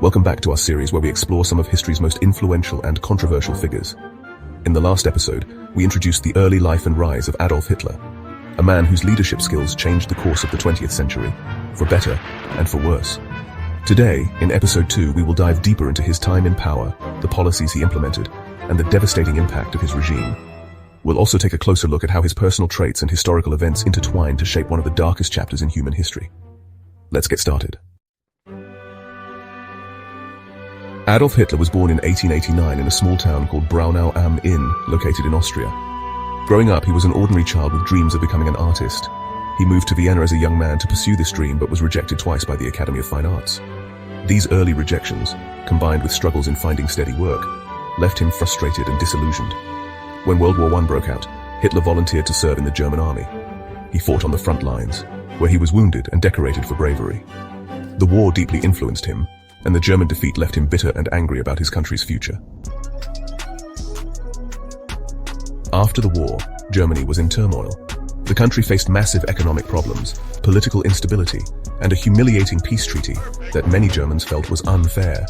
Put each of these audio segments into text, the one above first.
Welcome back to our series where we explore some of history's most influential and controversial figures. In the last episode, we introduced the early life and rise of Adolf Hitler, a man whose leadership skills changed the course of the 20th century, for better and for worse. Today, in episode 2, we will dive deeper into his time in power, the policies he implemented, and the devastating impact of his regime. We'll also take a closer look at how his personal traits and historical events intertwine to shape one of the darkest chapters in human history. Let's get started. Adolf Hitler was born in 1889 in a small town called Braunau am Inn, located in Austria. Growing up, he was an ordinary child with dreams of becoming an artist. He moved to Vienna as a young man to pursue this dream, but was rejected twice by the Academy of Fine Arts. These early rejections, combined with struggles in finding steady work, left him frustrated and disillusioned. When World War I broke out, Hitler volunteered to serve in the German army. He fought on the front lines, where he was wounded and decorated for bravery. The war deeply influenced him, and the German defeat left him bitter and angry about his country's future. After the war, Germany was in turmoil. The country faced massive economic problems, political instability, and a humiliating peace treaty that many Germans felt was unfair.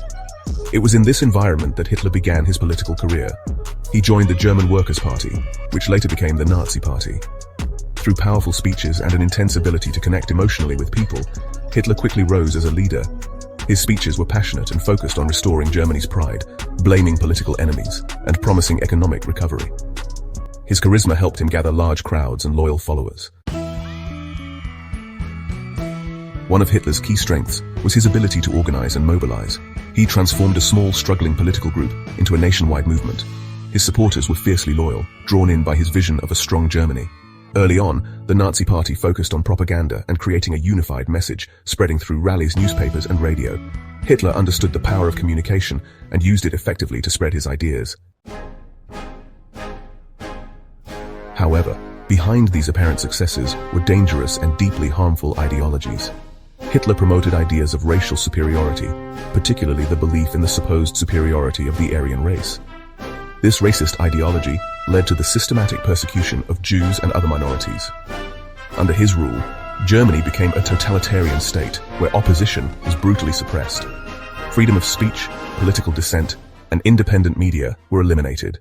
It was in this environment that Hitler began his political career. He joined the German Workers' Party, which later became the Nazi Party. Through powerful speeches and an intense ability to connect emotionally with people, Hitler quickly rose as a leader. His speeches were passionate and focused on restoring Germany's pride, blaming political enemies, and promising economic recovery. His charisma helped him gather large crowds and loyal followers. One of Hitler's key strengths was his ability to organize and mobilize. He transformed a small, struggling political group into a nationwide movement. His supporters were fiercely loyal, drawn in by his vision of a strong Germany. Early on, the Nazi Party focused on propaganda and creating a unified message, spreading through rallies, newspapers, and radio. Hitler understood the power of communication and used it effectively to spread his ideas. However, behind these apparent successes were dangerous and deeply harmful ideologies. Hitler promoted ideas of racial superiority, particularly the belief in the supposed superiority of the Aryan race. This racist ideology led to the systematic persecution of Jews and other minorities. Under his rule, Germany became a totalitarian state where opposition was brutally suppressed. Freedom of speech, political dissent, and independent media were eliminated.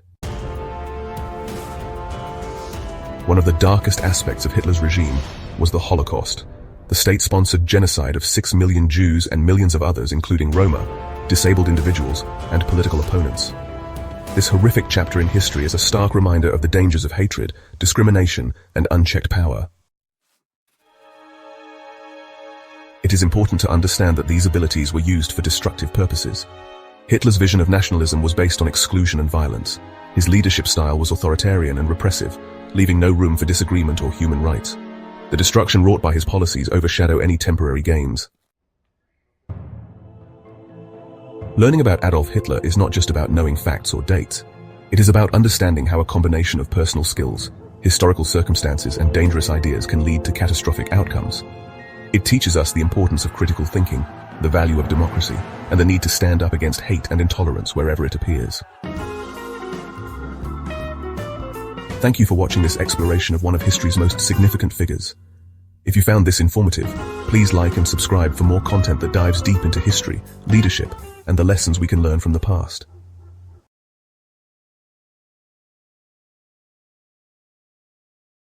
One of the darkest aspects of Hitler's regime was the Holocaust, the state-sponsored genocide of 6 million Jews and millions of others, including Roma, disabled individuals, and political opponents. This horrific chapter in history is a stark reminder of the dangers of hatred, discrimination, and unchecked power. It is important to understand that these abilities were used for destructive purposes. Hitler's vision of nationalism was based on exclusion and violence. His leadership style was authoritarian and repressive, leaving no room for disagreement or human rights. The destruction wrought by his policies overshadow any temporary gains. Learning about Adolf Hitler is not just about knowing facts or dates. It is about understanding how a combination of personal skills, historical circumstances, and dangerous ideas can lead to catastrophic outcomes. It teaches us the importance of critical thinking, the value of democracy, and the need to stand up against hate and intolerance wherever it appears. Thank you for watching this exploration of one of history's most significant figures. If you found this informative, please like and subscribe for more content that dives deep into history, leadership, and the lessons we can learn from the past.